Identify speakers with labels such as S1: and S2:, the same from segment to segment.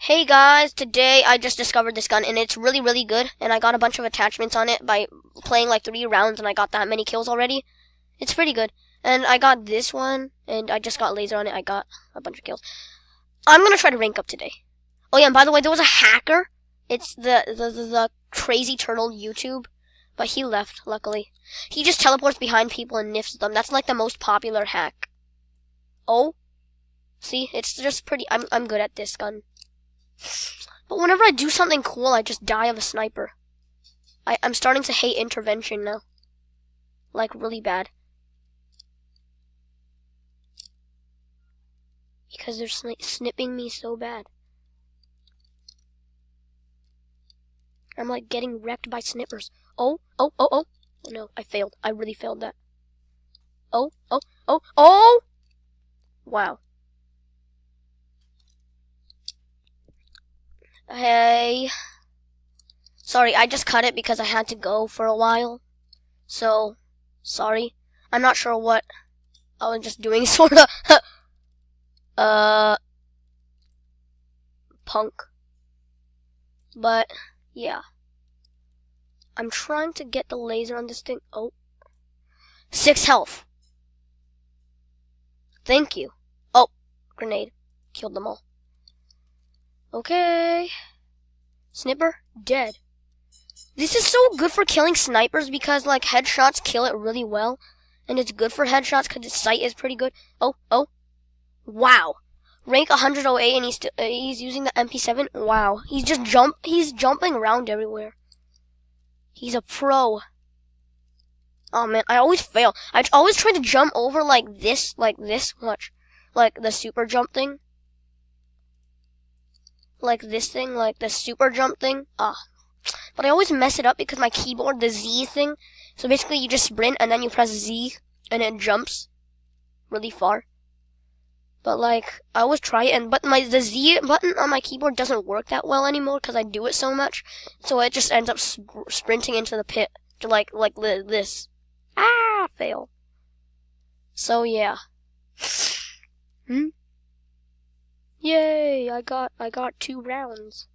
S1: Hey guys, today I just discovered this gun and it's really, really good, and I got a bunch of attachments on it by playing like 3 rounds and I got that many kills already. It's pretty good. And I got this one and I just got laser on it. I got a bunch of kills. I'm gonna try to rank up today. Oh yeah, and by the way, there was a hacker. It's the crazy turtle YouTube, but he left, luckily. He just teleports behind people and nifs them. That's like the most popular hack. Oh, see, it's just pretty. I'm good at this gun. But whenever I do something cool, I just die of a sniper. I'm starting to hate intervention now. Like, really bad. Because they're snipping me so bad. I'm like getting wrecked by snippers. Oh. No, I failed. I really failed that. Oh. Wow. Hey. Sorry, I just cut it because I had to go for a while. So, sorry. I'm not sure what I was just doing, sorta. Punk. But, yeah. I'm trying to get the laser on this thing. Oh. 6 health. Thank you. Oh, grenade. Killed them all. Okay. Snipper, dead. This is so good for killing snipers because, like, headshots kill it really well. And it's good for headshots because its sight is pretty good. Oh. Wow. Rank 108 and he's using the MP7. Wow. He's jumping around everywhere. He's a pro. Oh man, I always fail. I always try to jump over like this. Watch. Like the super jump thing. Like this thing, like the super jump thing. But I always mess it up because my keyboard, the Z thing. So basically you just sprint and then you press Z and it jumps really far. But like, I always try it, but the Z button on my keyboard doesn't work that well anymore because I do it so much. So it just ends up sprinting into the pit to like this. Fail. So yeah. Yay, I got 2 rounds.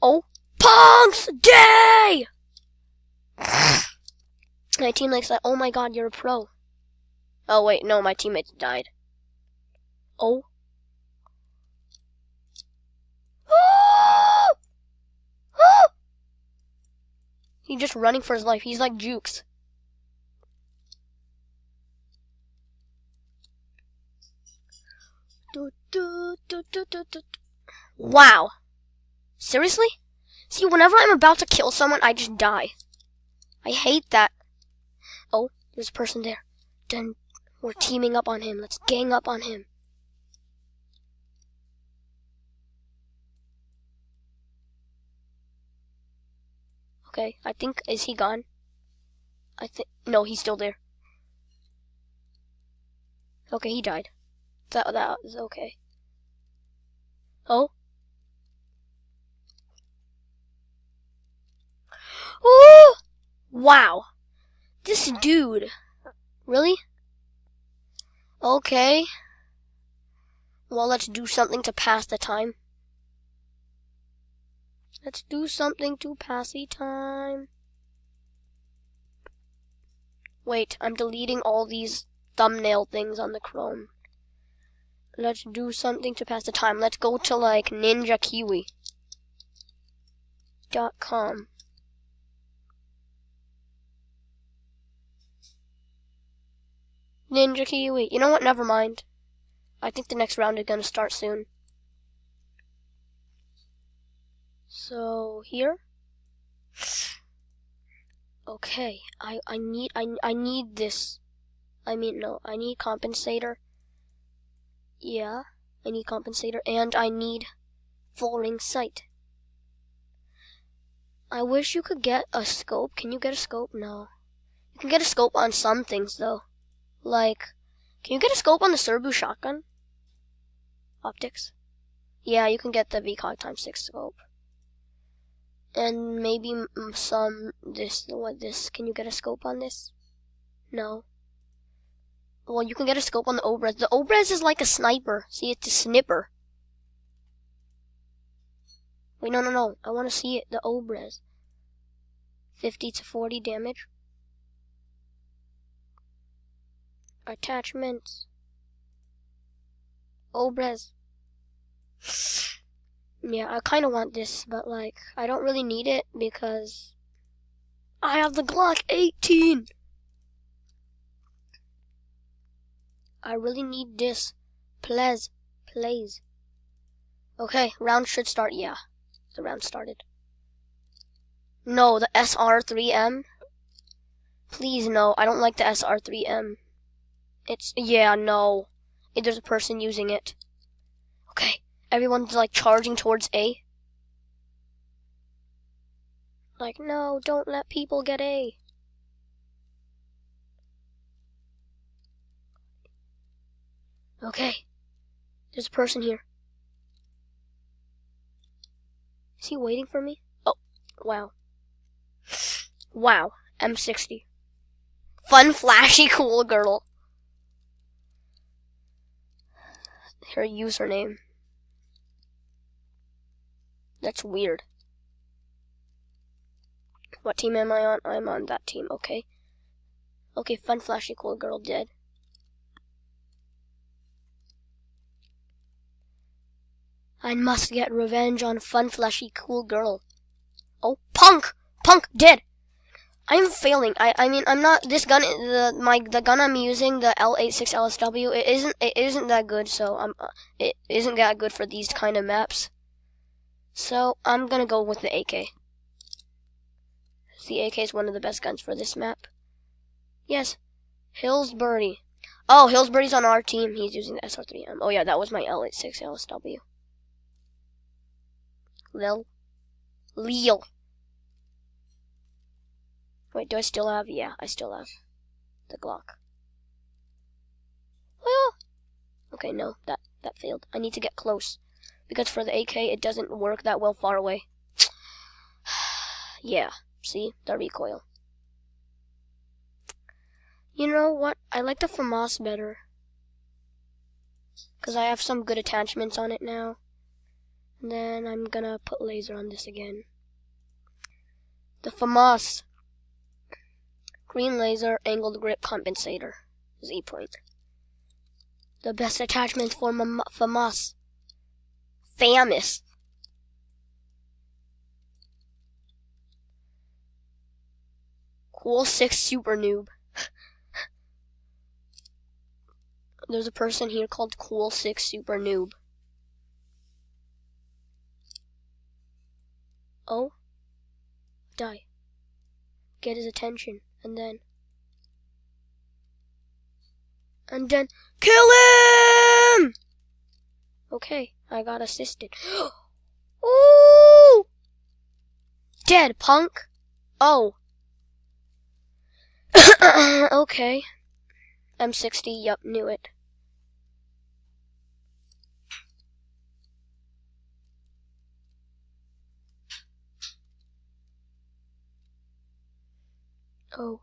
S1: Oh, punks day! My teammate's like, oh my god, you're a pro. Oh wait, no, my teammates died. Oh. He's just running for his life. He's like Jukes. Wow. Seriously? See, whenever I'm about to kill someone, I just die. I hate that. Oh, there's a person there. Then we're teaming up on him. Let's gang up on him. Okay, I think, is he gone? No, he's still there. Okay, he died. That was okay. Oh. Oh! Wow. This dude. Really? Okay. Well, let's do something to pass the time. Let's do something to pass the time. Wait, I'm deleting all these thumbnail things on the Chrome. Let's do something to pass the time. Let's go to like ninjakiwi.com. Ninja Kiwi. You know what? Never mind. I think the next round is gonna start soon. So here. Okay. I need this. I mean, no. I need compensator. Yeah. I need compensator and I need full ring sight. I wish you could get a scope. Can you get a scope? No. You can get a scope on some things though. Like, can you get a scope on the Serbu shotgun? Optics? Yeah, you can get the VCOG ×6 scope. And maybe this. Can you get a scope on this? No. Well, you can get a scope on the Obrez. The Obrez is like a sniper. See, it's a snipper. Wait, no. I want to see it. The Obres. 50 to 40 damage. Attachments. Obres. Yeah, I kind of want this, but like, I don't really need it because I have the Glock 18. I really need this. Please. Okay, round should start. Yeah, the round started. No, the SR3M. Please, no. I don't like the SR3M. Yeah, no. There's a person using it. Okay, everyone's like charging towards A. Like, no, don't let people get A. Okay, there's a person here. Is he waiting for me? Oh, wow. Wow, M60. Fun, flashy, cool girl. Her username. That's weird. What team am I on? I'm on that team, okay. Okay, fun, flashy, cool girl dead. I must get revenge on fun, flashy, cool girl. Oh, punk! Punk dead! I'm failing. I mean, I'm not. This gun, the gun I'm using, the L86 LSW, it isn't that good. So it isn't that good for these kind of maps. So I'm gonna go with the AK. The AK is one of the best guns for this map. Yes, Hillsbury. Oh, Hillsbury's on our team. He's using the SR3M. Oh yeah, that was my L86 LSW. Leel. Wait, do I still have? Yeah, I still have the Glock. Well, okay, no, that failed. I need to get close because for the AK, it doesn't work that well far away. Yeah, see the recoil. You know what? I like the FAMAS better because I have some good attachments on it now. And then I'm gonna put laser on this again. The FAMAS. Green laser, angled grip compensator. Z point. The best attachment for FAMAS. Famous. Cool 6 super noob. There's a person here called Cool 6 super noob. Oh. Die. Get his attention. And then kill him! Okay, I got assisted. Ooh! Dead, punk. Oh. Okay. M60, yup, knew it. Oh.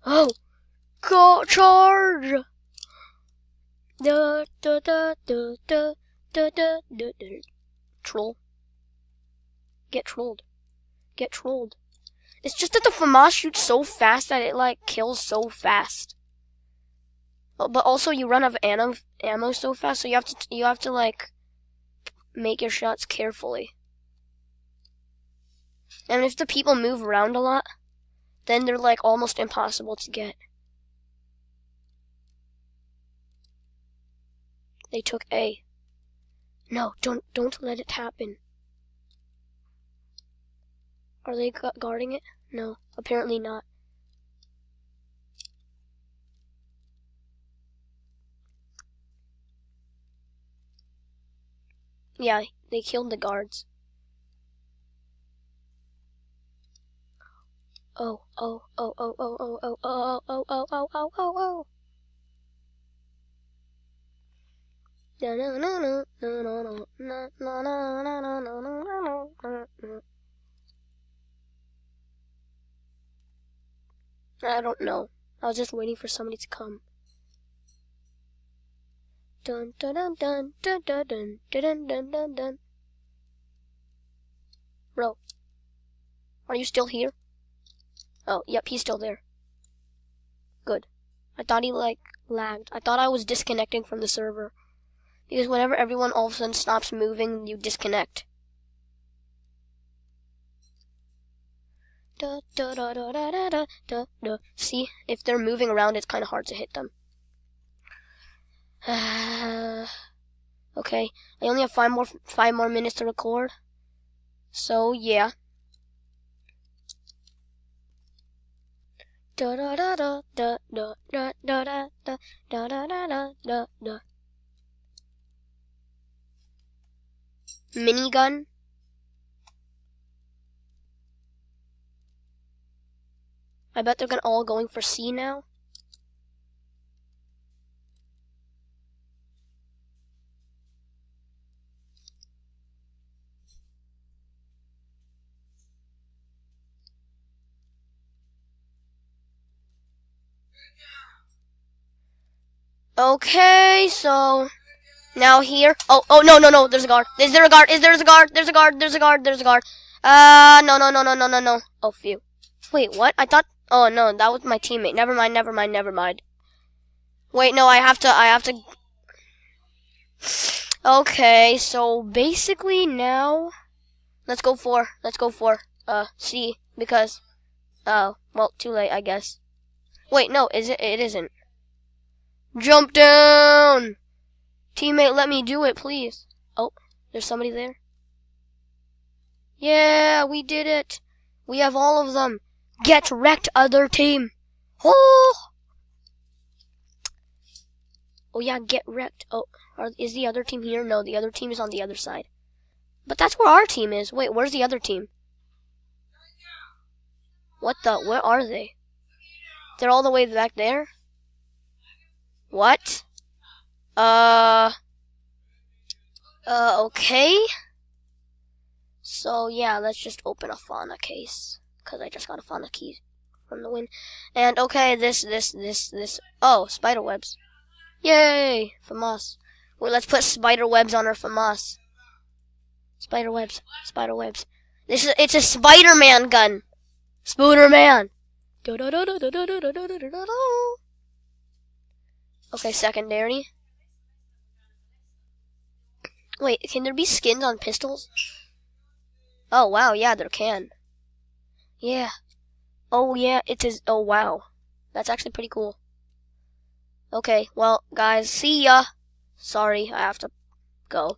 S1: Oh! Go charge! Troll. Get trolled. Get trolled. It's just that the FAMAS shoots so fast that it like kills so fast. But also you run out of ammo so fast, so you have to like make your shots carefully. And if the people move around a lot, then they're like almost impossible to get. They took A. No, don't let it happen. Are they guarding it? No, apparently not. Yeah, they killed the guards. Oh. I don't know. I was just waiting for somebody to come. Dun dun dun dun dun dun dun dun dun dun dun. Bro. Are you still here? Oh, yep, he's still there. Good. I thought he, like, lagged. I thought I was disconnecting from the server. Because whenever everyone all of a sudden stops moving, you disconnect. See, if they're moving around, it's kind of hard to hit them. Okay, I only have five more minutes to record. So yeah. Minigun. I bet they're all going for C now. Okay, so now here. Oh, no, there's a guard. Is there a guard? There's a guard. No. Oh, phew. Wait, what? I thought, oh no, that was my teammate. Never mind. Wait, no, I have to. Okay, so basically now, let's go for C, because, oh, well, too late, I guess. Wait, no, it isn't. Jump down! Teammate, let me do it, please. Oh, there's somebody there. Yeah, we did it. We have all of them. Get wrecked, other team. Oh! Oh yeah, get wrecked. Oh, is the other team here? No, the other team is on the other side. But that's where our team is. Wait, where's the other team? Where are they? They're all the way back there? What? Okay. So, yeah, let's just open a fauna case. Because I just got a fauna key from the win. And, okay, this. Oh, spider webs. Yay! FAMAS. Well, let's put spider webs on our FAMAS. Spider webs. It's a Spider-Man gun. Spooderman. Okay, secondary. Wait, can there be skins on pistols? Oh, wow, yeah, there can. Yeah. Oh, yeah, it is. Oh, wow. That's actually pretty cool. Okay, well, guys, see ya. Sorry, I have to go.